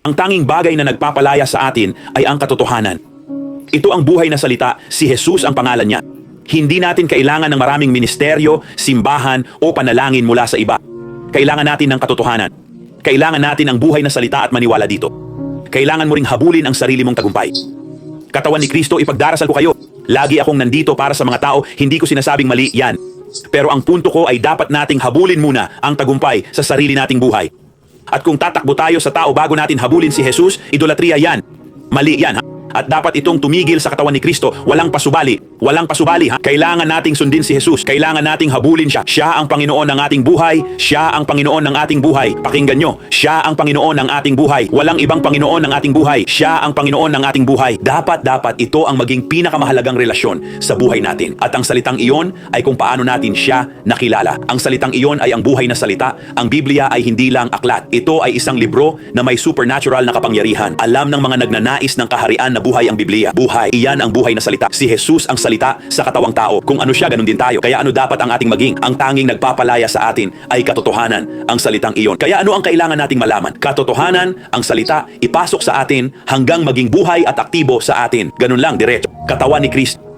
Ang tanging bagay na nagpapalaya sa atin ay ang katotohanan. Ito ang buhay na salita, si Jesus ang pangalan niya. Hindi natin kailangan ng maraming ministeryo, simbahan o panalangin mula sa iba. Kailangan natin ng katotohanan. Kailangan natin ang buhay na salita at maniwala dito. Kailangan mo ring habulin ang sarili mong tagumpay. Katawan ni Kristo, ipagdarasal ko kayo. Lagi akong nandito para sa mga tao, hindi ko sinasabing mali yan. Pero ang punto ko ay dapat nating habulin muna ang tagumpay sa sarili nating buhay. At kung tatakbo tayo sa tao bago natin habulin si Jesus, idolatria yan. Mali yan, ha? At dapat itong tumigil sa katawan ni Kristo. Walang pasubali. Walang pasubali, ha? Kailangan nating sundin si Jesus. Kailangan nating habulin siya. Siya ang Panginoon ng ating buhay. Siya ang Panginoon ng ating buhay. Pakinggan nyo. Siya ang Panginoon ng ating buhay. Walang ibang Panginoon ng ating buhay. Siya ang Panginoon ng ating buhay. Dapat ito ang maging pinakamahalagang relasyon sa buhay natin. At ang salitang iyon ay kung paano natin siya nakilala. Ang salitang iyon ay ang buhay na salita. Ang Biblia ay hindi lang aklat. Ito ay isang libro na may supernatural na kapangyarihan. Alam ng mga nagnanais ng kaharian na buhay ang Biblia. Buhay. Iyan ang buhay na salita. Si Jesus ang salita sa katawang tao. Kung ano siya, ganun din tayo. Kaya ano dapat ang ating maging? Ang tanging nagpapalaya sa atin ay katotohanan, ang salitang iyon. Kaya ano ang kailangan nating malaman? Katotohanan, ang salita, ipasok sa atin hanggang maging buhay at aktibo sa atin. Ganun lang, diretso. Katawan ni Kristo.